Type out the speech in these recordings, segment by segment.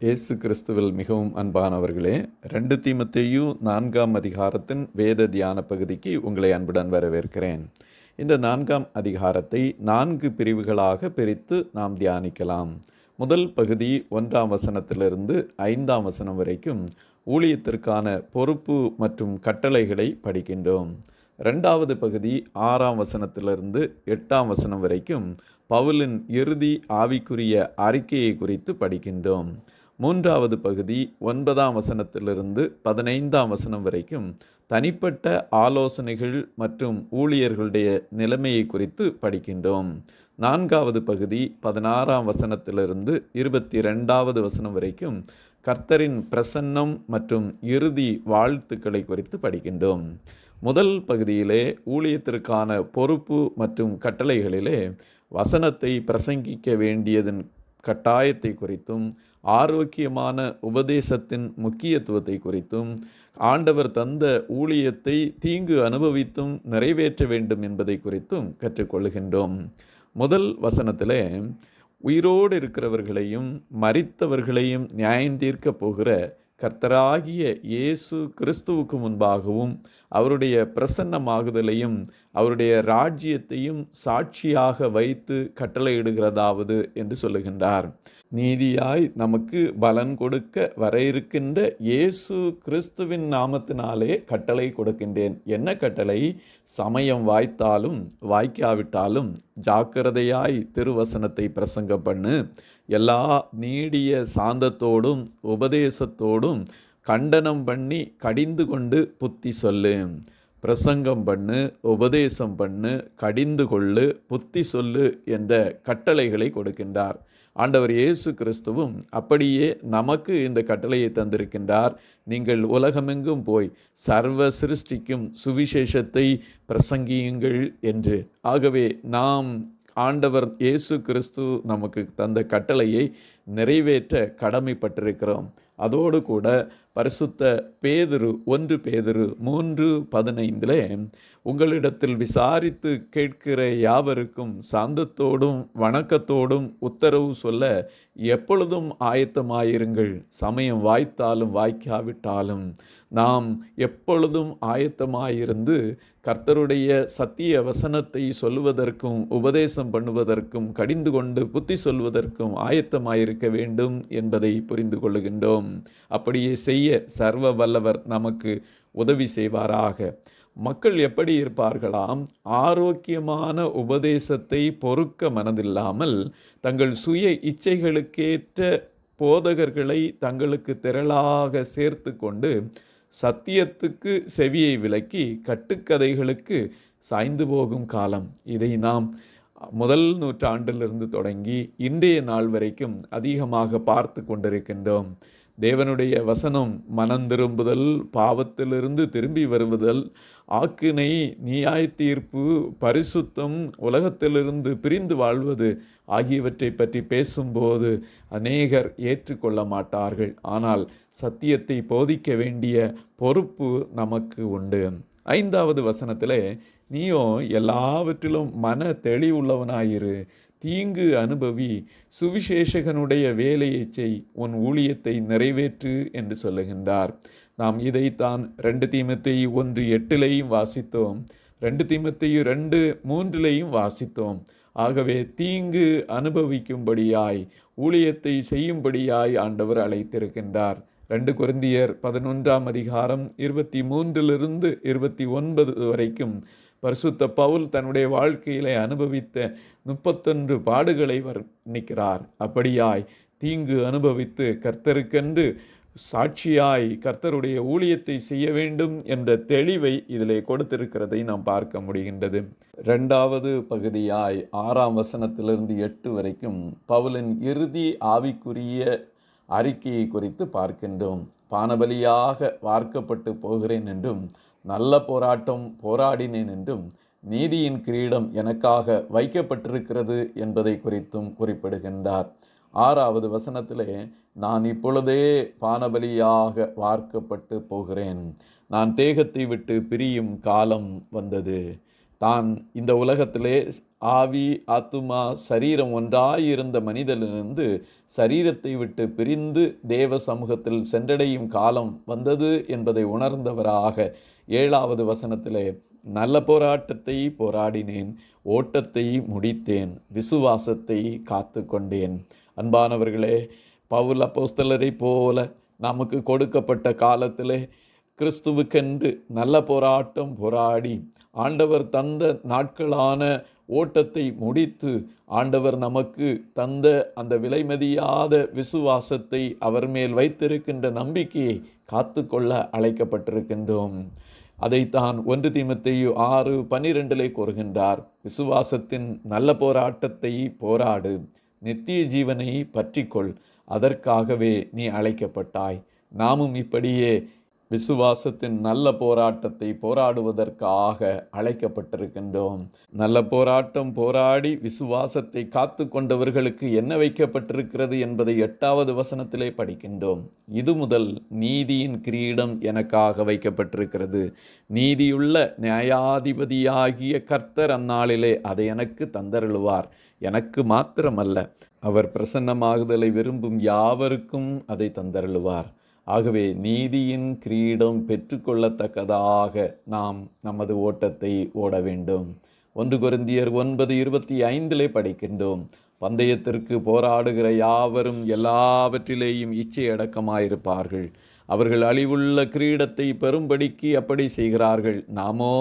இயேசு கிறிஸ்துவில் மிகவும் அன்பானவர்களே, 2 தீமோத்தேயு 4ஆம் அதிகாரத்தின் வேத தியான பகுதிக்கு உங்களை அன்புடன் வரவேற்கிறேன். இந்த 4ஆம் அதிகாரத்தை 4 பிரிவுகளாக பிரித்து நாம் தியானிக்கலாம். முதல் பகுதி 1ஆம் வசனத்திலிருந்து 5ஆம் வசனம் வரைக்கும் ஊழியத்திற்கான பொறுப்பு மற்றும் கட்டளைகளை படிக்கின்றோம். 2வது பகுதி 6ஆம் வசனத்திலிருந்து 8ஆம் வசனம் வரைக்கும் பவுலின் இறுதி ஆவிக்குரிய அறிக்கையை குறித்து படிக்கின்றோம். 3வது பகுதி 9ஆம் வசனத்திலிருந்து 15ஆம் வசனம் வரைக்கும் தனிப்பட்ட ஆலோசனைகள் மற்றும் ஊழியர்களுடைய நிலைமையை குறித்து படிக்கின்றோம். 4வது பகுதி 16ஆம் வசனத்திலிருந்து 22வது வசனம் வரைக்கும் கர்த்தரின் பிரசன்னம் மற்றும் இறுதி வாழ்த்துக்களை குறித்து படிக்கின்றோம். முதல் பகுதியிலே ஊழியத்திற்கான பொறுப்பு மற்றும் கட்டளைகளிலே வசனத்தை பிரசங்கிக்க வேண்டியதன் கட்டாயத்தை குறித்தும் ஆரோக்கியமான உபதேசத்தின் முக்கியத்துவத்தை குறித்தும் ஆண்டவர் தந்த ஊழியத்தை தீங்கு அனுபவித்தும் நிறைவேற்ற வேண்டும் என்பதை குறித்தும் கற்றுக்கொள்கின்றோம். முதல் வசனத்திலே உயிரோடு இருக்கிறவர்களையும் மரித்தவர்களையும் நியாயந்தீர்க்கப் போகிற கர்த்தராகிய இயேசு கிறிஸ்துவுக்கு முன்பாகவும் அவருடைய பிரசன்னமாகுதலையும் அவருடைய ராஜ்யத்தையும் சாட்சியாக வைத்து கட்டளையிடுகிறதாவது என்று சொல்லுகின்றார். நீதியாய் நமக்கு பலன் கொடுக்க வர இருக்கின்ற இயேசு கிறிஸ்துவின் நாமத்தினாலே கட்டளை கொடுக்கின்றேன். என்ன கட்டளை? சமயம் வாய்த்தாலும் வாய்க்காவிட்டாலும் ஜாக்கிரதையாய் திருவசனத்தை பிரசங்க பண்ணு, எல்லா நீடிய சாந்தத்தோடும் உபதேசத்தோடும் கண்டனம் பண்ணி கடிந்து கொண்டு புத்தி சொல்லு. பிரசங்கம் பண்ணு, உபதேசம் பண்ணு, கடிந்து கொள்ளு, புத்தி சொல்லு என்ற கட்டளைகளை கொடுக்கின்றார். ஆண்டவர் இயேசு கிறிஸ்துவும் அப்படியே நமக்கு இந்த கட்டளையை தந்திருக்கின்றார். நீங்கள் உலகமெங்கும் போய் சர்வ சிருஷ்டிக்கும் சுவிசேஷத்தை பிரசங்கியுங்கள் என்று. ஆகவே நாம் ஆண்டவர் இயேசு கிறிஸ்து நமக்கு தந்த கட்டளையை நிறைவேற்ற கடமைப்பட்டிருக்கிறோம். அதோடு கூட பரிசுத்த பேதுரு 1 பேதுரு 3:15 உங்களிடத்தில் விசாரித்து கேட்கிற யாவருக்கும் சாந்தத்தோடும் வணக்கத்தோடும் உத்தரவு சொல்ல எப்பொழுதும் ஆயத்தமாயிருங்கள். சமயம் வாய்த்தாலும் வாய்க்காவிட்டாலும் நாம் எப்பொழுதும் ஆயத்தமாயிருந்து கர்த்தருடைய சத்திய வசனத்தை சொல்லுவதற்கும் உபதேசம் பண்ணுவதற்கும் கடிந்து கொண்டு புத்தி சொல்வதற்கும் ஆயத்தமாயிருக்க வேண்டும் என்பதை புரிந்து கொள்ளுகின்றோம். அப்படியே செய்ய சர்வ வல்லவர் நமக்கு உதவி செய்வாராக. மக்கள் எப்படி இருப்பார்களாம்? ஆரோக்கியமான உபதேசத்தை பொறுக்க மனதில்லாமல் தங்கள் சுய இச்சைகளுக்கேற்ற போதகர்களை தங்களுக்கு திரளாக சேர்த்து கொண்டு சத்தியத்துக்கு செவியை விலக்கி கட்டுக்கதைகளுக்கு சாய்ந்து போகும் காலம். இதை நாம் முதல் நூற்றாண்டிலிருந்து தொடங்கி இன்றைய நாள் வரைக்கும் அதிகமாக பார்த்து கொண்டிருக்கின்றோம். தேவனுடைய வசனம் மனந்திரும்புதல், பாவத்திலிருந்து திரும்பி வருவதல், ஆக்கினை, நியாய தீர்ப்பு, பரிசுத்தம், உலகத்திலிருந்து பிரிந்து வாழ்வது ஆகியவற்றை பற்றி பேசும்போது அநேகர் ஏற்றுக்கொள்ள மாட்டார்கள். ஆனால் சத்தியத்தை போதிக்க வேண்டிய பொறுப்பு நமக்கு உண்டு. 5வது வசனத்தில் நீயோ எல்லாவற்றிலும் மன தெளிவுள்ளவனாயிரு, தீங்கு அனுபவி, சுவிசேஷகனுடைய வேலையை செய், உன் ஊழியத்தை நிறைவேற்று என்று சொல்லுகின்றார். நாம் இதைத்தான் 2 தீமோத்தேயு 1:8 வாசித்தோம், 2 தீமோத்தேயு 2:3 வாசித்தோம். ஆகவே தீங்கு அனுபவிக்கும்படியாய் ஊழியத்தை செய்யும்படியாய் ஆண்டவர் அழைத்திருக்கின்றார். 2 கொரிந்தியர் 11ஆம் அதிகாரம் 23 29 வரைக்கும் பரிசுத்த பவுல் தன்னுடைய வாழ்க்கையிலே அனுபவித்த 31 பாடுகளை வர்ணிக்கிறார். அப்படியாய் தீங்கு அனுபவித்து கர்த்தருக்கென்று சாட்சியாய் கர்த்தருடைய ஊழியத்தை செய்ய வேண்டும் என்ற தெளிவை இதிலே கொடுத்திருக்கிறதை நாம் பார்க்க முடிகின்றது. 2வது பகுதியாய் 6ஆம் வசனத்திலிருந்து 8 வரைக்கும் பவுலின் இறுதி ஆவிக்குரிய அறிக்கையை குறித்து பார்க்கின்றோம். பானபலியாக வார்க்கப்பட்டு போகிறேன் என்றும் நல்ல போராட்டம் போராடினேன் என்றும் நீதியின் கிரீடம் எனக்காக வைக்கப்பட்டிருக்கிறது என்பதை குறித்தும் குறிப்பிடுகின்றார். 6வது வசனத்திலே நான் இப்பொழுதே பானபலியாக வார்க்கப்பட்டு போகிறேன், நான் தேகத்தை விட்டு பிரியும் காலம் வந்தது, தான் இந்த உலகத்திலே ஆவி, ஆத்துமா, சரீரம் ஒன்றாயிருந்த மனிதனிலிருந்து சரீரத்தை விட்டு பிரிந்து தேவ சமூகத்தில் சென்றடையும் காலம் வந்தது என்பதை உணர்ந்தவராக 7வது வசனத்திலே நல்ல போராட்டத்தை போராடினேன், ஓட்டத்தை முடித்தேன், விசுவாசத்தை காத்து கொண்டேன். அன்பானவர்களே, பவுல் அப்போஸ்தலரை போல நமக்கு கொடுக்கப்பட்ட காலத்திலே கிறிஸ்துவுக்கென்று நல்ல போராட்டம் போராடி ஆண்டவர் தந்த நாட்களான ஓட்டத்தை முடித்து ஆண்டவர் நமக்கு தந்த அந்த விலைமதியாத விசுவாசத்தை அவர் மேல் வைத்திருக்கின்ற நம்பிக்கையை காத்து கொள்ள அழைக்கப்பட்டிருக்கின்றோம். அதைத்தான் 1 தீமோத்தேயு 6:12 கூறுகின்றார். விசுவாசத்தின் நல்ல போராட்டத்தை போராடு, நித்திய ஜீவனை பற்றிக்கொள், அதற்காகவே நீ அழைக்கப்பட்டாய். நாமும் இப்படியே விசுவாசத்தின் நல்ல போராட்டத்தை போராடுவதற்காக அழைக்கப்பட்டிருக்கின்றோம். நல்ல போராட்டம் போராடி விசுவாசத்தை காத்து கொண்டவர்களுக்கு என்ன வைக்கப்பட்டிருக்கிறது என்பதை 8வது வசனத்திலே படிக்கின்றோம். இது முதல் நீதியின் கிரீடம் எனக்காக வைக்கப்பட்டிருக்கிறது. நீதியுள்ள நியாயாதிபதியாகிய கர்த்தர் அந்நாளிலே அதை எனக்கு தந்தருளுவார். எனக்கு மாத்திரமல்ல, அவர் பிரசன்னமாகுதலை விரும்பும் யாவருக்கும் அதை தந்தருளுவார். ஆகவே நீதியின் கிரீடம் பெற்றுக்கொள்ளத்தக்கதாக நாம் நமது ஓட்டத்தை ஓட வேண்டும். 1 கொரிந்தியர் 9:25 படிக்கின்றோம். பந்தயத்திற்கு போராடுகிற யாவரும் எல்லாவற்றிலேயும் இச்சையடக்கமாயிருப்பார்கள். அவர்கள் அழிவுள்ள கிரீடத்தை பெறும்படிக்கு அப்படி செய்கிறார்கள். நாமோ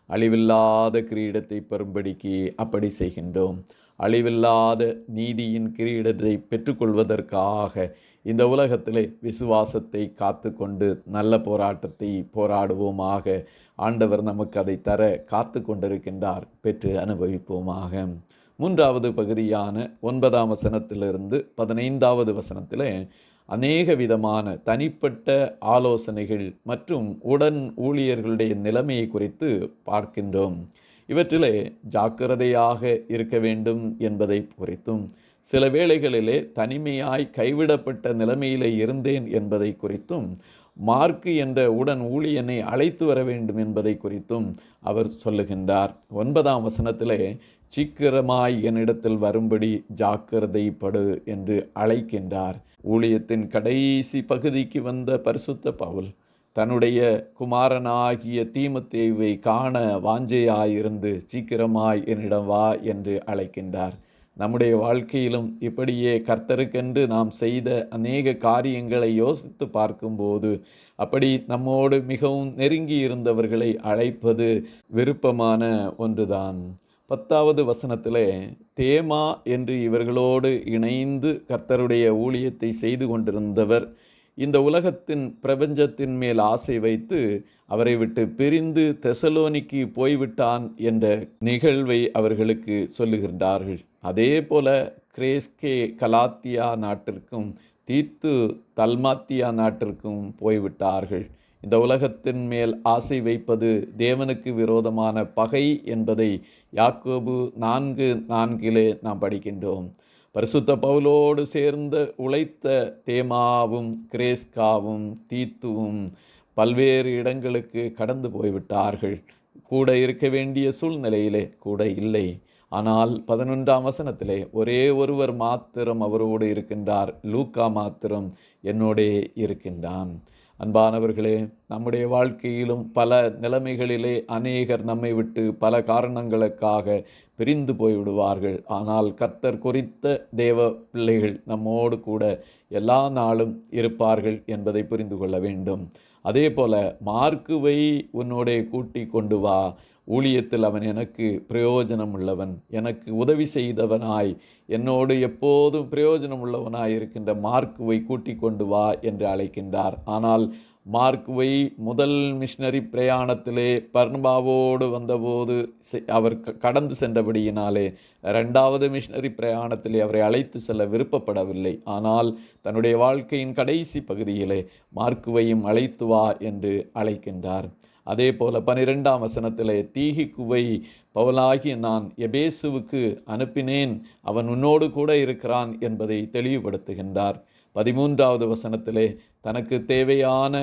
அழிவில்லாத கிரீடத்தை பெறும்படிக்கு அப்படி செய்கின்றோம். அழிவில்லாத நீதியின் கிரீடத்தை பெற்றுக்கொள்வதற்காக இந்த உலகத்திலே விசுவாசத்தை காத்து கொண்டு நல்ல போராட்டத்தை போராடுவோமாக. ஆண்டவர் நமக்கு அதை தர காத்து கொண்டிருக்கின்றார். பெற்று அனுபவிப்போமாக. 3வது பகுதியான 9ஆம் வசனத்திலிருந்து 15வது வசனத்திலே அநேக விதமான தனிப்பட்ட ஆலோசனைகள் மற்றும் உடன் ஊழியர்களுடைய நிலைமையை குறித்து பார்க்கின்றோம். இவற்றிலே ஜாக்கிரதையாக இருக்க வேண்டும் என்பதை குறித்தும், சில வேளைகளிலே தனிமையாய் கைவிடப்பட்ட நிலைமையிலே இருந்தேன் என்பதை குறித்தும், மார்க்கு என்ற உடன் ஊழியனை அழைத்து வர வேண்டும் என்பதை குறித்தும் அவர் சொல்லுகின்றார். 9ஆம் வசனத்திலே சீக்கிரமாய் என்னிடத்தில் வரும்படி ஜாக்கிரதைப்படு என்று அழைக்கின்றார். ஊழியத்தின் கடைசி பகுதிக்கு வந்த பரிசுத்த பவுல் தன்னுடைய குமாரனாகிய தீமோத்தேயுவை காண வாஞ்சையாயிருந்து சீக்கிரமாய் என்னிடம் வா என்று அழைக்கின்றார். நம்முடைய வாழ்க்கையிலும் இப்படியே கர்த்தருக்கென்று நாம் செய்த அநேக காரியங்களை யோசித்து பார்க்கும்போது அப்படி நம்மோடு மிகவும் நெருங்கி இருந்தவர்களை அழைப்பது விருப்பமான ஒன்றுதான். 10வது வசனத்திலே தேமா என்று இவர்களோடு இணைந்து கர்த்தருடைய ஊழியத்தை செய்து கொண்டிருந்தவர் இந்த உலகத்தின் பிரபஞ்சத்தின் மேல் ஆசை வைத்து அவரை விட்டு பிரிந்து தெசலோனிக்கு போய்விட்டான் என்ற நிகழ்வை அவர்களுக்கு சொல்லுகின்றார்கள். அதே போல கிரேஸ்கே கலாத்தியா நாட்டிற்கும் தீத்து தல்மாத்தியா நாட்டிற்கும் போய்விட்டார்கள். இந்த உலகத்தின் மேல் ஆசை வைப்பது தேவனுக்கு விரோதமான பகை என்பதை யாக்கோபு 4:4 நாம் படிக்கின்றோம். பரிசுத்த பவுலோடு சேர்ந்து உழைத்த தேமாவும் கிரேஸ்காவும் தீத்துவும் பல்வேறு இடங்களுக்கு கடந்து போய்விட்டார்கள். கூட இருக்க வேண்டிய சூழ்நிலையிலே கூட இல்லை. ஆனால் 11ஆம் வசனத்திலே ஒரே ஒருவர் மாத்திரம் அவரோடு இருக்கின்றார். லூக்கா மாத்திரம் என்னோடே இருக்கின்றான். அன்பானவர்களே, நம்முடைய வாழ்க்கையிலும் பல நிலைமைகளிலே அநேகர் நம்மை விட்டு பல காரணங்களுக்காக பிரிந்து போய்விடுவார்கள். ஆனால் கர்த்தர் குறித்த தேவ பிள்ளைகள் நம்மோடு கூட எல்லா நாளும் இருப்பார்கள் என்பதை புரிந்து கொள்ள வேண்டும். அதே போல மார்க்குவை உன்னோடே கூட்டி கொண்டு வா. ஊழியத்தில் அவன் எனக்கு பிரயோஜனம் உள்ளவன், எனக்கு உதவி செய்தவனாய், என்னோடு எப்போதும் பிரயோஜனம் உள்ளவனாய் இருக்கின்ற மார்க்குவை கூட்டி கொண்டு வா என்று அழைக்கின்றார். ஆனால் மார்க்குவை முதல் மிஷனரி பிரயாணத்திலே பர்னபாவோடு வந்தபோது அவர் கடந்து சென்றபடியினாலே 2வது மிஷனரி பிரயாணத்திலே அவரை அழைத்து செல்ல விருப்பப்படவில்லை. ஆனால் தன்னுடைய வாழ்க்கையின் கடைசி பகுதியிலே மார்க்குவையும் அழைத்து வா என்று அழைக்கின்றார். அதே போல 12ஆம் வசனத்திலே தீகிக்குவை பவுலாகிய நான் எபேசுவுக்கு அனுப்பினேன், அவன் உன்னோடு கூட இருக்கிறான் என்பதை தெளிவுபடுத்துகின்றார். 13வது வசனத்திலே தனக்கு தேவையான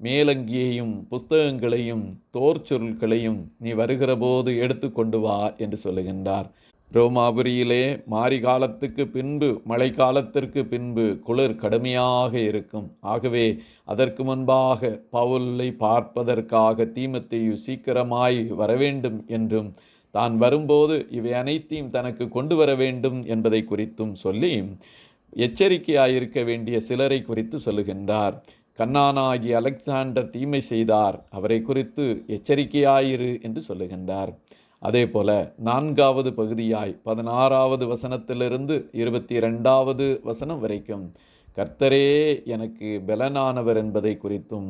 மேலங்கியையும் புஸ்தகங்களையும் தோற்சொருள்களையும் நீ வருகிற போது எடுத்து கொண்டு வா என்று சொல்லுகின்றார். ரோமாபுரியிலே மாரி காலத்துக்கு பின்பு மழை காலத்திற்கு பின்பு குளிர் கடுமையாக இருக்கும். ஆகவே அதற்கு முன்பாக பவுலை பார்ப்பதற்காக தீமோத்தேயு சீக்கிரமாய் வரவேண்டும் என்றும் தான் வரும்போது இவை அனைத்தையும் தனக்கு கொண்டு வர வேண்டும் என்பதை குறித்தும் சொல்லி எச்சரிக்கையாயிருக்க வேண்டிய சிலரை குறித்து சொல்லுகின்றார். கன்னானாகி அலெக்சாண்டர் தீமை செய்தார், அவரை குறித்து எச்சரிக்கையாயிரு என்று சொல்லுகின்றார். அதே போல 4வது பகுதியாய் 16வது வசனத்திலிருந்து 22வது வசனம் வரைக்கும் கர்த்தரே எனக்கு பலனானவர் என்பதை குறித்தும்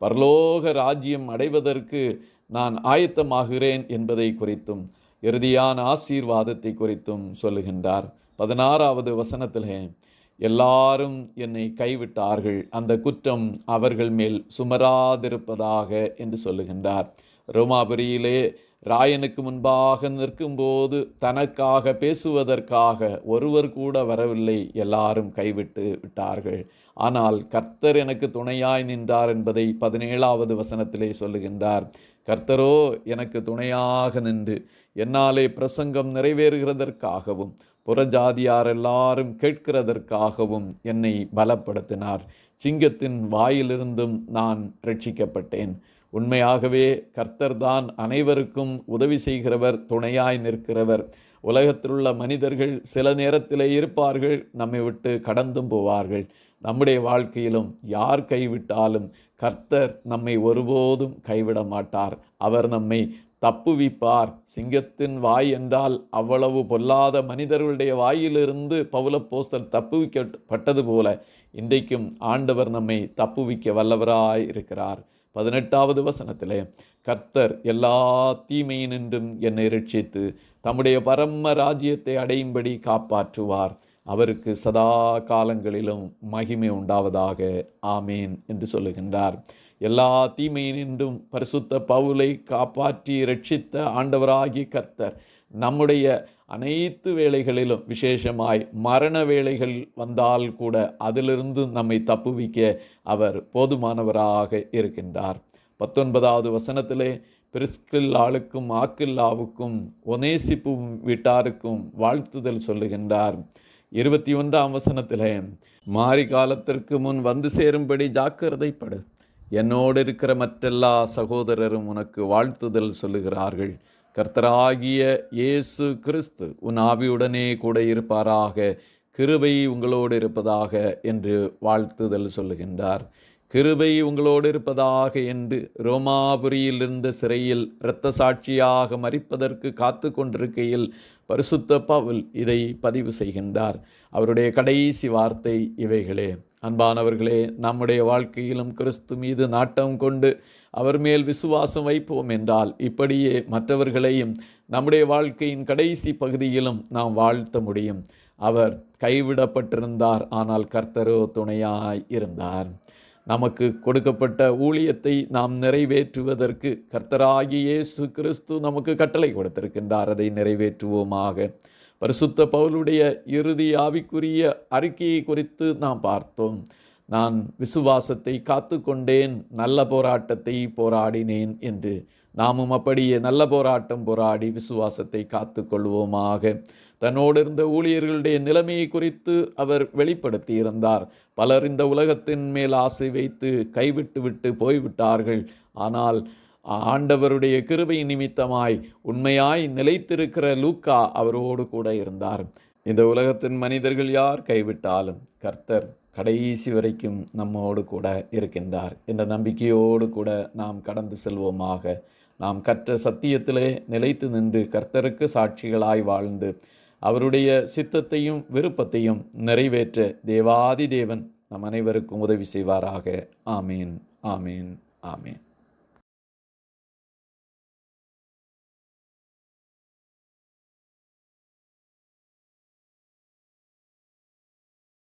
பரலோக ராஜ்யம் அடைவதற்கு நான் ஆயத்தமாகிறேன் என்பதை குறித்தும் இறுதியான ஆசீர்வாதத்தை குறித்தும் சொல்லுகின்றார். 16வது வசனத்திலே எல்லாரும் என்னை கைவிட்டார்கள், அந்த குற்றம் அவர்கள் மேல் சுமராதிருப்பதாக என்று சொல்லுகின்றார். ரோமாபுரியிலே ராயனுக்கு முன்பாக நிற்கும்போது தனக்காக பேசுவதற்காக ஒருவர் கூட வரவில்லை, எல்லாரும் கைவிட்டு விட்டார்கள். ஆனால் கர்த்தர் எனக்கு துணையாய் நின்றார் என்பதை 17வது வசனத்திலே சொல்லுகின்றார். கர்த்தரோ எனக்கு துணையாக நின்று என்னாலே பிரசங்கம் நிறைவேறுகிறதற்காகவும் புறஜாதியார் எல்லாரும் கேட்கிறதற்காகவும் என்னை பலப்படுத்தினார். சிங்கத்தின் வாயிலிருந்தும் நான் ரட்சிக்கப்பட்டேன். உண்மையாகவே கர்த்தர்தான் அனைவருக்கும் உதவி செய்கிறவர், துணையாய் நிற்கிறவர். உலகத்திலுள்ள மனிதர்கள் சில நேரத்திலே இருப்பார்கள், நம்மை விட்டு கடந்தும் போவார்கள். நம்முடைய வாழ்க்கையிலும் யார் கைவிட்டாலும் கர்த்தர் நம்மை ஒருபோதும் கைவிட மாட்டார். அவர் நம்மை தப்புவிப்பார். சிங்கத்தின் வாய் என்றால் அவ்வளவு பொல்லாத மனிதர்களுடைய வாயிலிருந்து பவுலப்போஸ்தலன் தப்புவிக்கப்பட்டது போல இன்றைக்கும் ஆண்டவர் நம்மை தப்புவிக்க வல்லவராய் இருக்கிறார். 18வது வசனத்திலே கர்த்தர் எல்லா தீமையினின்றும் என்னை ரட்சித்து தம்முடைய பரம ராஜ்யத்தை அடையும்படி காப்பாற்றுவார். அவருக்கு சதா காலங்களிலும் மகிமை உண்டாவதாக, ஆமேன் என்று சொல்லுகின்றார். எல்லா தீமையினின்றும் பரிசுத்த பவுலை காப்பாற்றி ரட்சித்த ஆண்டவராகிய கர்த்தர் நம்முடைய அனைத்து வேளைகளிலும், விசேஷமாய் மரண வேளைகள் வந்தால் கூட அதிலிருந்து நம்மை தப்புவிக்க அவர் போதுமானவராக இருக்கின்றார். 19வது வசனத்திலே பிரிஸ்கில்லாளுக்கும் ஆக்கில்லாவுக்கும் ஒனேசிப்பு வீட்டாருக்கும் வாழ்த்துதல் சொல்லுகின்றார். 21ஆம் வசனத்திலே மாரி காலத்திற்கு முன் வந்து சேரும்படி ஜாக்கிரதைப்படு, என்னோடு இருக்கிற மற்றெல்லா சகோதரரும் உனக்கு வாழ்த்துதல் சொல்லுகிறார்கள். கர்த்தராகிய இயேசு கிறிஸ்து உன் ஆவியுடனே கூட இருப்பாராக, கிருபை உங்களோடு இருப்பதாக என்று வாழ்த்துதல் சொல்லுகின்றார். கிருபை உங்களோடு இருப்பதாக என்று ரோமாபுரியில் இருந்த சிறையில் இரத்த சாட்சியாக மரிப்பதற்கு காத்து கொண்டிருக்கையில் பரிசுத்த பவுல் இதை பதிவு செய்கின்றார். அவருடைய கடைசி வார்த்தை இவைகளே. அன்பானவர்களே, நம்முடைய வாழ்க்கையிலும் கிறிஸ்து மீது நாட்டம் கொண்டு அவர் மேல் விசுவாசம் வைப்போம் என்றால் இப்படியே மற்றவர்களையும் நம்முடைய வாழ்க்கையின் கடைசி பகுதியிலும் நாம் வாழ்த்த முடியும். அவர் கைவிடப்பட்டிருந்தார், ஆனால் கர்த்தரோ துணையாய் இருந்தார். நமக்கு கொடுக்கப்பட்ட ஊழியத்தை நாம் நிறைவேற்றுவதற்கு கர்த்தராகிய இயேசு கிறிஸ்து நமக்கு கட்டளை கொடுத்திருக்கின்றார். அதை நிறைவேற்றுவோமாக. பரிசுத்த பவுலுடைய இறுதி ஆவிக்குரிய அறிக்கையை குறித்து நாம் பார்த்தோம். நான் விசுவாசத்தை காத்து கொண்டேன், நல்ல போராட்டத்தை போராடினேன் என்று. நாமும் அப்படியே நல்ல போராட்டம் போராடி விசுவாசத்தை காத்து கொள்வோமாக. தன்னோடு இருந்த ஊழியர்களுடைய நிலைமையை குறித்து அவர் வெளிப்படுத்தி இருந்தார். பலர் இந்த உலகத்தின் மேல் ஆசை வைத்து கைவிட்டு போய்விட்டார்கள். ஆனால் ஆண்டவருடைய கிருபை நிமித்தமாய் உண்மையாய் நிலைத்திருக்கிற லூக்கா அவரோடு கூட இருந்தார். இந்த உலகத்தின் மனிதர்கள் யார் கைவிட்டாலும் கர்த்தர் கடைசி வரைக்கும் நம்மோடு கூட இருக்கின்றார் என்ற நம்பிக்கையோடு கூட நாம் கடந்து செல்வோமாக. நாம் கற்ற சத்தியத்திலே நிலைத்து நின்று கர்த்தருக்கு சாட்சிகளாய் வாழ்ந்து அவருடைய சித்தத்தையும் விருப்பத்தையும் நிறைவேற்ற தேவாதி தேவன் நம் அனைவருக்கும் உதவி செய்வாராக. ஆமீன், ஆமீன், ஆமீன்.